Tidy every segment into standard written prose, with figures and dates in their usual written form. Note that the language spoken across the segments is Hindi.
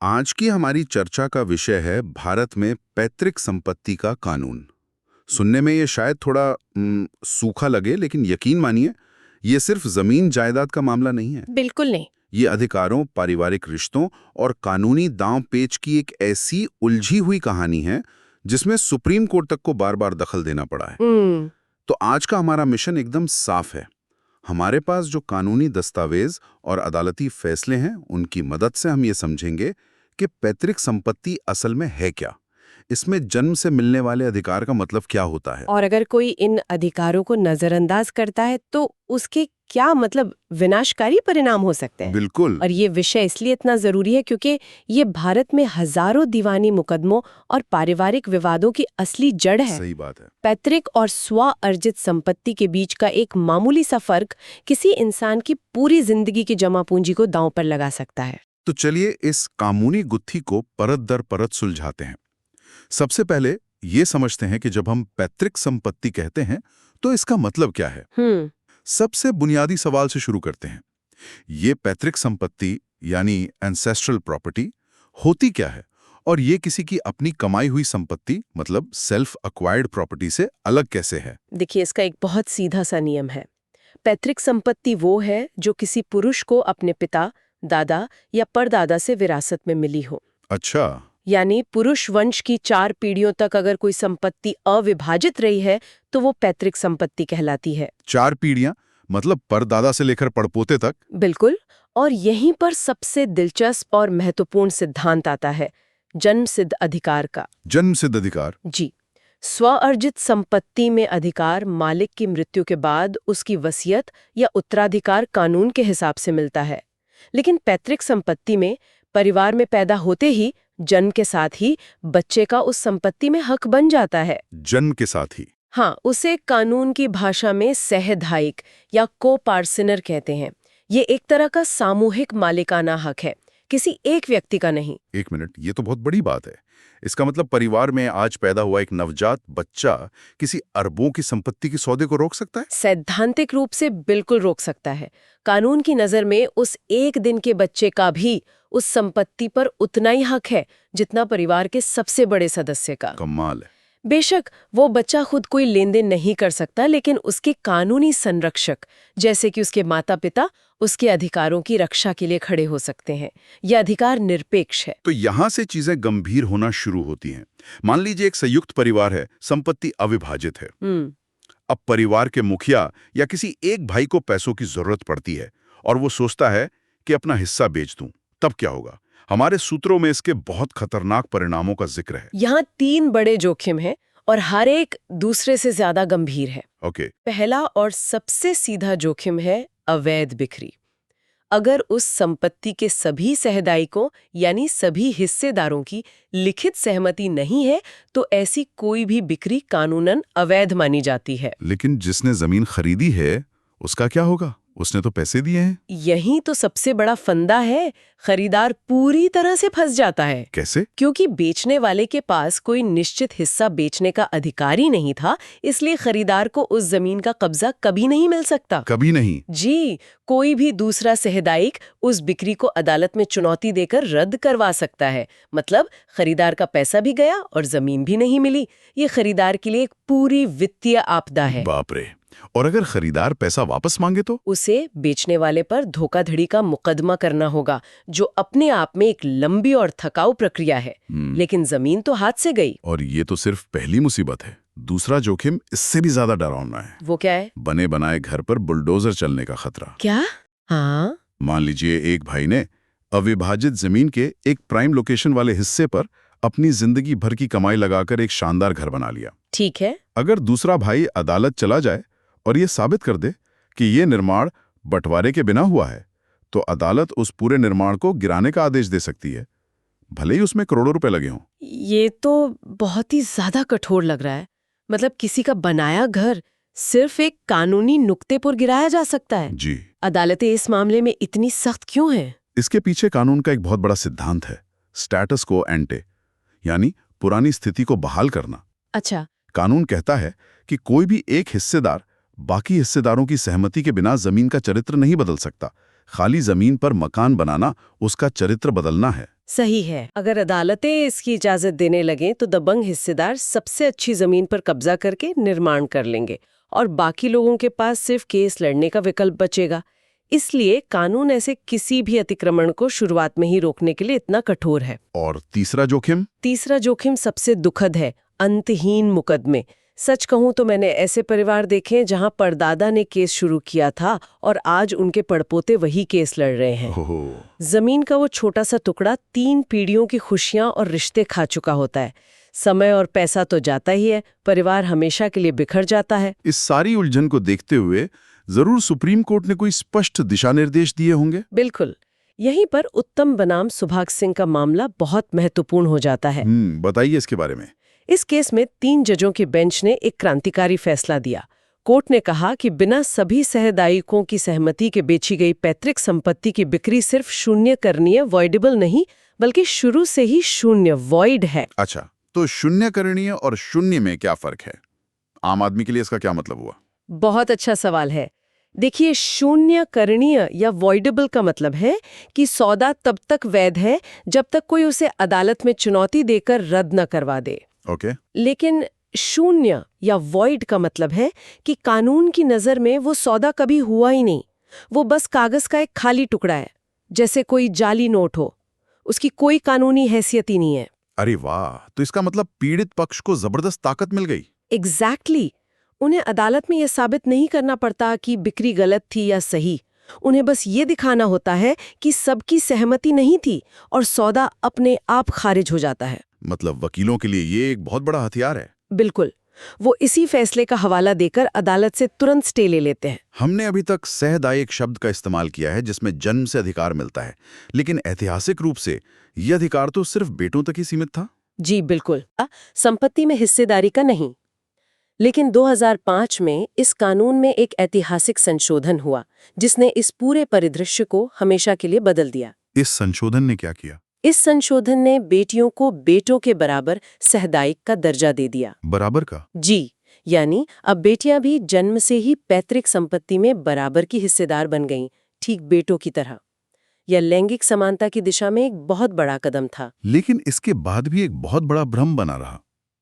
आज की हमारी चर्चा का विषय है भारत में पैतृक संपत्ति का कानून। सुनने में ये शायद थोड़ा सूखा लगे, लेकिन यकीन मानिए ये सिर्फ जमीन जायदाद का मामला नहीं है। बिल्कुल नहीं। ये अधिकारों, पारिवारिक रिश्तों और कानूनी दांव पेच की एक ऐसी उलझी हुई कहानी है जिसमें सुप्रीम कोर्ट तक को बार बार दखल देना पड़ा है। तो आज का हमारा मिशन एकदम साफ है। हमारे पास जो कानूनी दस्तावेज और अदालती फैसले हैं, उनकी मदद से हम ये समझेंगे कि पैतृक संपत्ति असल में है क्या, इसमें जन्म से मिलने वाले अधिकार का मतलब क्या होता है, और अगर कोई इन अधिकारों को नजरअंदाज करता है तो उसके क्या मतलब विनाशकारी परिणाम हो सकते हैं। बिल्कुल। और ये विषय इसलिए इतना जरूरी है क्योंकि ये भारत में हजारों दीवानी मुकदमों और पारिवारिक विवादों की असली जड़ है। सही बात है। पैतृक और स्व अर्जित संपत्ति के बीच का एक मामूली सा फर्क किसी इंसान की पूरी जिंदगी की जमा पूंजी को दांव पर लगा सकता है। तो चलिए इस कानूनी गुत्थी को परत दर परत सुलझाते हैं। सबसे पहले ये समझते हैं कि जब हम पैतृक संपत्ति कहते हैं तो इसका मतलब क्या है। सबसे बुनियादी सवाल से शुरू करते हैं। ये पैतृक संपत्ति यानी एंसेस्ट्रल प्रॉपर्टी होती क्या है, और ये किसी की अपनी कमाई हुई संपत्ति मतलब सेल्फ अक्वायर्ड प्रॉपर्टी से अलग कैसे है। देखिए, इसका एक बहुत सीधा सा नियम है। पैतृक संपत्ति वो है जो किसी पुरुष को अपने पिता, दादा या परदादा से विरासत में मिली हो। अच्छा। यानी पुरुष वंश की 4 पीढ़ियों तक अगर कोई संपत्ति अविभाजित रही है तो वो पैतृक संपत्ति कहलाती है। 4 पीढ़ियां मतलब परदादा से लेकर पड़पोते तक। बिल्कुल। और यहीं पर सबसे दिलचस्प और महत्वपूर्ण सिद्धांत आता है, जन्म सिद्ध अधिकार का। जन्म सिद्ध अधिकार। जी। स्वअर्जित संपत्ति में अधिकार मालिक की मृत्यु के बाद उसकी वसीयत या उत्तराधिकार कानून के हिसाब से मिलता है। लेकिन पैतृक संपत्ति में परिवार में पैदा होते ही जन्म के साथ ही बच्चे का उस संपत्ति में हक बन जाता है। जन्म के साथ ही। हाँ, उसे कानून की भाषा में सहधायिक या को-पार्सनर कहते हैं। ये एक तरह का सामूहिक मालिकाना हक है, किसी एक व्यक्ति का नहीं। एक मिनट, ये तो बहुत बड़ी बात है। इसका मतलब परिवार में आज पैदा हुआ एक नवजात बच्चा किसी अरबों की संपत्ति की सौदे को रोक सकता है? सैद्धांतिक रूप से बिल्कुल रोक सकता है। कानून की नजर में उस एक दिन के बच्चे का भी उस संपत्ति पर उतना ही हक है जितना परिवार के सबसे बड़े सदस्य का। कमाल है। बेशक वो बच्चा खुद कोई लेन देन नहीं कर सकता, लेकिन उसके कानूनी संरक्षक जैसे कि उसके माता पिता उसके अधिकारों की रक्षा के लिए खड़े हो सकते हैं। यह अधिकार निरपेक्ष है। तो यहाँ से चीजें गंभीर होना शुरू होती हैं। मान लीजिए एक संयुक्त परिवार है, संपत्ति अविभाजित है। अब परिवार के मुखिया या किसी एक भाई को पैसों की जरूरत पड़ती है और वो सोचता है कि अपना हिस्सा बेच दूं, तब क्या होगा? हमारे सूत्रों में इसके बहुत खतरनाक परिणामों का जिक्र है। यहाँ 3 बड़े जोखिम हैं और हर एक दूसरे से ज्यादा गंभीर है। ओके। पहला और सबसे सीधा जोखिम है अवैध बिक्री। अगर उस संपत्ति के सभी सहदायिकों यानी सभी हिस्सेदारों की लिखित सहमति नहीं है तो ऐसी कोई भी बिक्री कानूनन अवैध मानी जाती है। लेकिन जिसने जमीन खरीदी है उसका क्या होगा? उसने तो पैसे दिए हैं। यही तो सबसे बड़ा फंदा है। खरीदार पूरी तरह से फंस जाता है। कैसे? क्योंकि बेचने वाले के पास कोई निश्चित हिस्सा बेचने का अधिकार ही नहीं था, इसलिए खरीदार को उस जमीन का कब्जा कभी नहीं मिल सकता। कभी नहीं? जी, कोई भी दूसरा सहदायिक उस बिक्री को अदालत में चुनौती देकर रद्द करवा सकता है। मतलब खरीदार का पैसा भी गया और जमीन भी नहीं मिली। ये खरीदार के लिए एक पूरी वित्तीय आपदा है। बाप रे। और अगर खरीदार पैसा वापस मांगे तो? उसे बेचने वाले पर धोखाधड़ी का मुकदमा करना होगा, जो अपने आप में एक लंबी और थकाऊ प्रक्रिया है। लेकिन जमीन तो हाथ से गई। और ये तो सिर्फ पहली मुसीबत है। दूसरा जोखिम इससे भी ज्यादा डरावना है। वो क्या है? बने बनाए घर पर बुलडोजर चलने का खतरा। क्या? हाँ। मान लीजिए एक भाई ने अविभाजित जमीन के एक प्राइम लोकेशन वाले हिस्से पर अपनी जिंदगी भर की कमाई लगाकर एक शानदार घर बना लिया। ठीक है। अगर दूसरा भाई अदालत चला जाए और ये साबित कर दे कि ये निर्माण बंटवारे के बिना हुआ है, तो अदालत उस पूरे निर्माण को गिराने का आदेश दे सकती है, भले ही उसमें करोड़ों रुपए लगे हों। ये तो बहुत ही ज्यादा कठोर लग रहा है। मतलब किसी का बनाया घर सिर्फ एक कानूनी नुक्ते पर गिराया जा सकता है। जी। अदालतें इस मामले में इतनी सख्त क्यों हैं? इसके पीछे कानून का एक बहुत बड़ा सिद्धांत है, स्टेटस को एंटे, यानी पुरानी स्थिति को बहाल करना। अच्छा। कानून कहता है कि कोई भी एक हिस्सेदार बाकी हिस्सेदारों की सहमति के बिना जमीन का चरित्र नहीं बदल सकता। खाली जमीन पर मकान बनाना उसका चरित्र बदलना है। सही है। अगर अदालतें इसकी इजाजत देने लगें तो दबंग हिस्सेदार सबसे अच्छी जमीन पर कब्जा करके निर्माण कर लेंगे और बाकी लोगों के पास सिर्फ केस लड़ने का विकल्प बचेगा। इसलिए कानून ऐसे किसी भी अतिक्रमण को शुरुआत में ही रोकने के लिए इतना कठोर है। और तीसरा जोखिम? तीसरा जोखिम सबसे दुखद है, अंतहीन मुकदमे। सच कहूं तो मैंने ऐसे परिवार देखे जहां परदादा ने केस शुरू किया था और आज उनके पड़पोते वही केस लड़ रहे हैं। ओहो। जमीन का वो छोटा सा टुकड़ा 3 पीढ़ियों की खुशियां और रिश्ते खा चुका होता है। समय और पैसा तो जाता ही है, परिवार हमेशा के लिए बिखर जाता है। इस सारी उलझन को देखते हुए जरूर सुप्रीम कोर्ट ने कोई स्पष्ट दिशा निर्देश दिए होंगे। बिल्कुल। यहीं पर उत्तम बनाम सुभाष सिंह का मामला बहुत महत्वपूर्ण हो जाता है। बताइए इसके बारे में। इस केस में 3 जजों की बेंच ने एक क्रांतिकारी फैसला दिया। कोर्ट ने कहा कि बिना सभी सहदायिकों की सहमति के बेची गई पैतृक संपत्ति की बिक्री सिर्फ शून्य करणीय, वॉइडेबल नहीं, बल्कि शुरू से ही शून्य, वॉइड है। अच्छा, तो शून्य करणीय और शून्य में क्या फर्क है? आम आदमी के लिए इसका क्या मतलब हुआ? बहुत अच्छा सवाल है। देखिए, शून्य करणीय या वॉइडेबल का मतलब है कि सौदा तब तक वैध है जब तक कोई उसे अदालत में चुनौती देकर रद्द न करवा दे। ओके। लेकिन शून्य या वॉइड का मतलब है कि कानून की नजर में वो सौदा कभी हुआ ही नहीं, वो बस कागज का एक खाली टुकड़ा है, जैसे कोई जाली नोट हो। उसकी कोई कानूनी हैसियत ही नहीं है। अरे वाह, तो इसका मतलब पीड़ित पक्ष को जबरदस्त ताकत मिल गई। एग्जैक्टली। उन्हें अदालत में यह साबित नहीं करना पड़ता कि बिक्री गलत थी या सही। उन्हें बस ये दिखाना होता है कि सबकी सहमति नहीं थी और सौदा अपने आप खारिज हो जाता है। मतलब वकीलों के लिए ये एक बहुत बड़ा हथियार है। बिल्कुल। वो इसी फैसले का हवाला देकर अदालत से तुरंत स्टे ले लेते हैं। हमने अभी तक सहदायिक शब्द का इस्तेमाल किया है जिसमें जन्म से अधिकार मिलता है, लेकिन ऐतिहासिक रूप से यह अधिकार तो सिर्फ बेटों तक ही सीमित था। जी बिल्कुल, संपत्ति में हिस्सेदारी का नहीं। लेकिन 2005 में इस कानून में एक ऐतिहासिक संशोधन हुआ जिसने इस पूरे परिदृश्य को हमेशा के लिए बदल दिया। इस संशोधन ने क्या किया? इस संशोधन ने बेटियों को बेटों के बराबर सहदायिक का दर्जा दे दिया। बराबर का? जी, यानी अब बेटियां भी जन्म से ही पैतृक संपत्ति में बराबर की हिस्सेदार बन गईं, ठीक बेटों की तरह। यह लैंगिक समानता की दिशा में एक बहुत बड़ा कदम था। लेकिन इसके बाद भी एक बहुत बड़ा भ्रम बना रहा।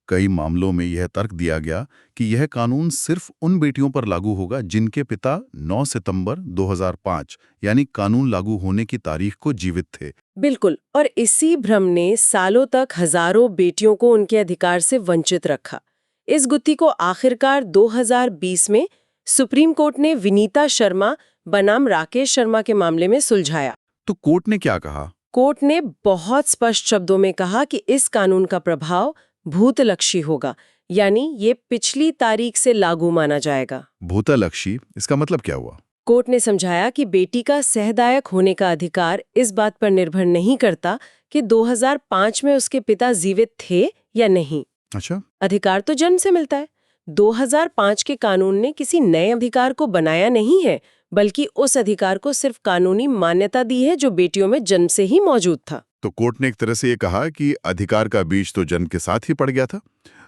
कई मामलों में यह तर्क दिया गया कि यह कानून सिर्फ उन बेटियों पर लागू होगा जिनके पिता 9 सितंबर 2005 यानी कानून लागू होने की तारीख को जीवित थे। बिल्कुल, और इसी भ्रम ने सालों तक हजारों बेटियों को उनके अधिकार से वंचित रखा। इस गुत्थी को आखिरकार 2020 में सुप्रीम कोर्ट ने विनीता शर्मा बनाम राकेश शर्मा के मामले में सुलझाया। तो कोर्ट ने क्या कहा? कोर्ट ने बहुत स्पष्ट शब्दों में कहा कि इस कानून का प्रभाव भूतलक्षी होगा, यानी ये पिछली तारीख से लागू माना जाएगा। भूतलक्षी, इसका मतलब क्या हुआ? कोर्ट ने समझाया कि बेटी का सहदायक होने का अधिकार इस बात पर निर्भर नहीं करता कि 2005 में उसके पिता जीवित थे या नहीं। अच्छा। अधिकार तो जन्म से मिलता है। 2005 के कानून ने किसी नए अधिकार को बनाया नहीं है, बल्कि उस अधिकार को सिर्फ कानूनी मान्यता दी है जो बेटियों में जन्म से ही मौजूद था। तो कोर्ट ने एक तरह से ये कहा कि अधिकार का बीज तो जन्म के साथ ही पड़ गया था।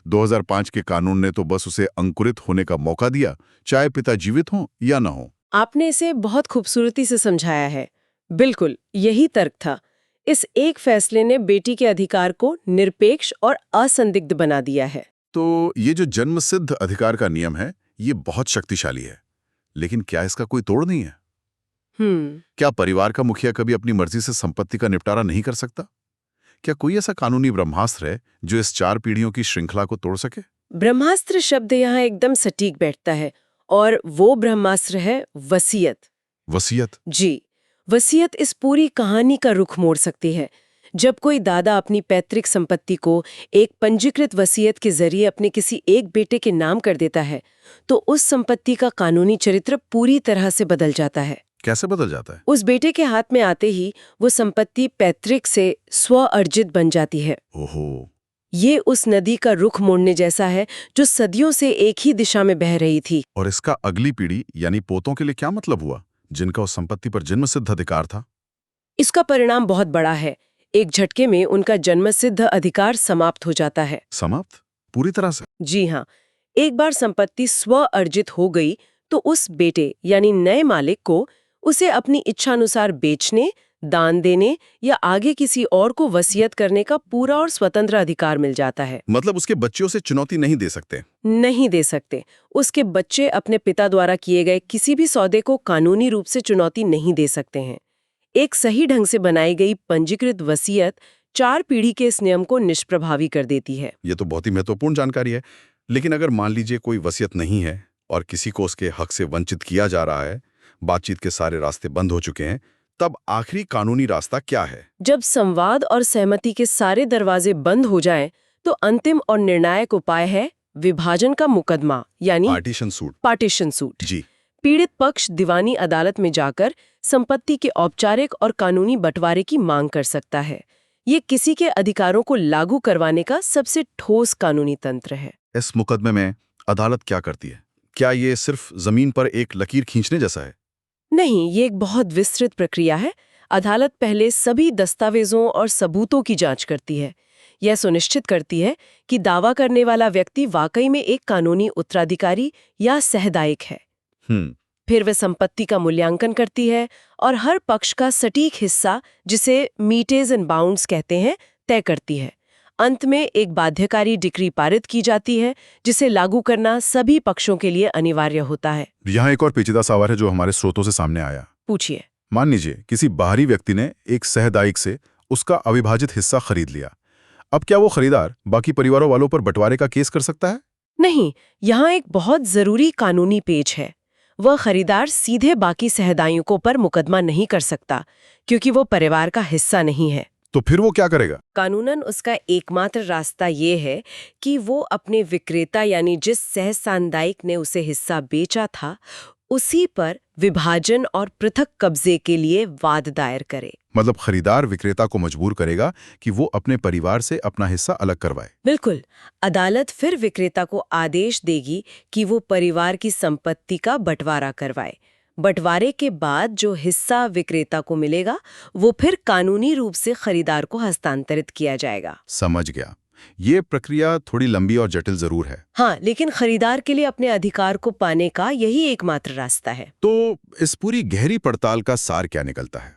2005 के कानून ने तो बस उसे अंकुरित होने का मौका दिया, चाहे पिता जीवित हों या ना हो। आपने इसे बहुत खूबसूरती से समझाया है। बिल्कुल, यही तर्क था। इस एक फैसले ने बेटी के अधिकार को निरपेक्ष और असंदिग्ध बना दिया है। तो ये जो जन्मसिद्ध अधिकार का नियम है, ये बहुत शक्तिशाली है, लेकिन क्या इसका कोई तोड़ नहीं है? क्या परिवार का मुखिया कभी अपनी मर्जी से संपत्ति का निपटारा नहीं कर सकता? क्या कोई ऐसा कानूनी ब्रह्मास्त्र है जो इस 4 पीढ़ियों की श्रृंखला को तोड़ सके? ब्रह्मास्त्र शब्द यहाँ एकदम सटीक बैठता है, और वो ब्रह्मास्त्र है वसीयत। वसीयत? जी, वसीयत इस पूरी कहानी का रुख मोड़ सकती है। जब कोई दादा अपनी पैतृक संपत्ति को एक पंजीकृत वसीयत के जरिए अपने किसी एक बेटे के नाम कर देता है, तो उस संपत्ति का कानूनी चरित्र पूरी तरह से बदल जाता है। कैसे बदल जाता है? उस बेटे के हाथ में आते ही वो संपत्ति पैतृक से स्व-अर्जित बन जाती है। ओहो। ये उस नदी का रुख मोड़ने जैसा है जो सदियों से एक ही दिशा में बह रही थी। और इसका अगली पीढ़ी यानी पोतों के लिए क्या मतलब हुआ, जिनका उस संपत्ति पर जन्मसिद्ध अधिकार था? इसका परिणाम बहुत बड़ा है। एक झटके में उनका जन्मसिद्ध अधिकार समाप्त हो जाता है। समाप्त? पूरी तरह से? जी हाँ, एक बार संपत्ति स्व-अर्जित हो गई तो उस बेटे यानी नए मालिक को उसे अपनी इच्छानुसार बेचने, दान देने या आगे किसी और को वसीयत करने का पूरा और स्वतंत्र अधिकार मिल जाता है। मतलब उसके बच्चों से चुनौती नहीं दे सकते। नहीं दे सकते। उसके बच्चे अपने पिता द्वारा किए गए किसी भी सौदे को कानूनी रूप से चुनौती नहीं दे सकते हैं। एक सही ढंग से बनाई गई पंजीकृत वसीयत 4 पीढ़ी के इस नियम को निष्प्रभावी कर देती है। ये तो बहुत ही महत्वपूर्ण जानकारी है। लेकिन अगर मान लीजिए कोई वसीयत नहीं है और किसी को उसके हक से वंचित किया जा रहा है, बातचीत के सारे रास्ते बंद हो चुके हैं, तब आखिरी कानूनी रास्ता क्या है? जब संवाद और सहमति के सारे दरवाजे बंद हो जाएं, तो अंतिम और निर्णायक उपाय है विभाजन का मुकदमा, यानी पार्टीशन सूट। जी। पीड़ित पक्ष दीवानी अदालत में जाकर संपत्ति के औपचारिक और कानूनी बंटवारे की मांग कर सकता है। ये किसी के अधिकारों को लागू करवाने का सबसे ठोस कानूनी तंत्र है। इस मुकदमे में अदालत क्या करती है? क्या ये सिर्फ जमीन पर एक लकीर खींचने जैसा है? नहीं, ये एक बहुत विस्तृत प्रक्रिया है। अदालत पहले सभी दस्तावेजों और सबूतों की जांच करती है। यह सुनिश्चित करती है कि दावा करने वाला व्यक्ति वाकई में एक कानूनी उत्तराधिकारी या सहदायक है। फिर वे संपत्ति का मूल्यांकन करती है और हर पक्ष का सटीक हिस्सा, जिसे मीटेज एंड बाउंड्स कहते हैं, तय करती है। अंत में एक बाध्यकारी डिक्री पारित की जाती है, जिसे लागू करना सभी पक्षों के लिए अनिवार्य होता है। यहाँ एक और पेचीदा सवाल है जो हमारे स्रोतों से सामने आया। पूछिए। मान लीजिए किसी बाहरी व्यक्ति ने एक सहदायक से उसका अविभाजित हिस्सा खरीद लिया। अब क्या वो खरीदार बाकी परिवारों वालों पर बंटवारे का केस कर सकता है? नहीं, यहाँ एक बहुत जरूरी कानूनी पेच है। वह खरीदार सीधे बाकी सहदायकों पर मुकदमा नहीं कर सकता, क्योंकि वो परिवार का हिस्सा नहीं है। तो फिर वो क्या करेगा? कानूनन उसका एकमात्र रास्ता ये है कि वो अपने विक्रेता, यानी जिस सहसांदायिक ने उसे हिस्सा बेचा था, उसी पर विभाजन और पृथक कब्जे के लिए वाद दायर करे। मतलब खरीदार विक्रेता को मजबूर करेगा कि वो अपने परिवार से अपना हिस्सा अलग करवाए। बिल्कुल। अदालत फिर विक्रेता को आदेश देगी कि वो परिवार की संपत्ति का बंटवारा करवाए। बंटवारे के बाद जो हिस्सा विक्रेता को मिलेगा, वो फिर कानूनी रूप से खरीदार को हस्तांतरित किया जाएगा। समझ गया। ये प्रक्रिया थोड़ी लंबी और जटिल जरूर है। हाँ, लेकिन खरीदार के लिए अपने अधिकार को पाने का यही एकमात्र रास्ता है। तो इस पूरी गहरी पड़ताल का सार क्या निकलता है?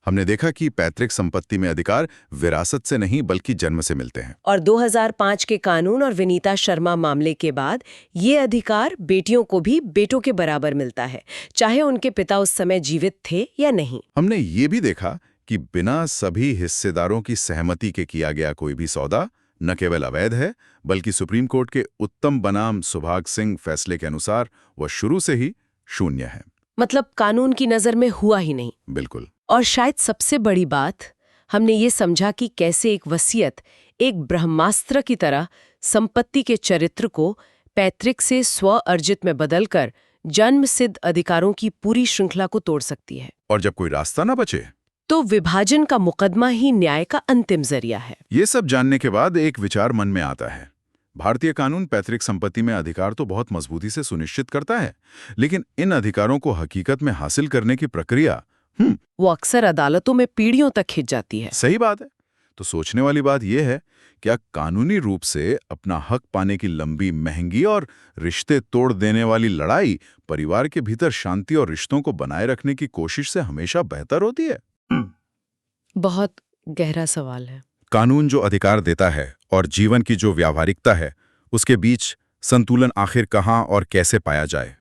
हमने देखा कि पैतृक संपत्ति में अधिकार विरासत से नहीं बल्कि जन्म से मिलते हैं। और 2005 के कानून और विनीता शर्मा मामले के बाद ये अधिकार बेटियों को भी बेटों के बराबर मिलता है, चाहे उनके पिता उस समय जीवित थे या नहीं। हमने ये भी देखा कि बिना सभी हिस्सेदारों की सहमति के किया गया कोई भी सौदा न केवल अवैध है, बल्कि सुप्रीम कोर्ट के उत्तम बनाम सुभाग सिंह फैसले के अनुसार वह शुरू से ही शून्य है। मतलब कानून की नजर में हुआ ही नहीं। बिल्कुल। और शायद सबसे बड़ी बात, हमने ये समझा कि कैसे एक वसीयत एक ब्रह्मास्त्र की तरह संपत्ति के चरित्र को पैतृक से स्व अर्जित में बदलकर जन्म सिद्ध अधिकारों की पूरी श्रृंखला को तोड़ सकती है। और जब कोई रास्ता ना बचे तो विभाजन का मुकदमा ही न्याय का अंतिम जरिया है। ये सब जानने के बाद एक विचार मन में आता है। भारतीय कानून पैतृक संपत्ति में अधिकार तो बहुत मजबूती से सुनिश्चित करता है, लेकिन इन अधिकारों को हकीकत में हासिल करने की प्रक्रिया वो अक्सर अदालतों में पीढ़ियों तक खिंच जाती है। सही बात है। तो सोचने वाली बात यह है, क्या कानूनी रूप से अपना हक पाने की लंबी, महंगी और रिश्ते तोड़ देने वाली लड़ाई परिवार के भीतर शांति और रिश्तों को बनाए रखने की कोशिश से हमेशा बेहतर होती है? बहुत गहरा सवाल है। कानून जो अधिकार देता है और जीवन की जो व्यावहारिकता है, उसके बीच संतुलन आखिर कहाँ और कैसे पाया जाए?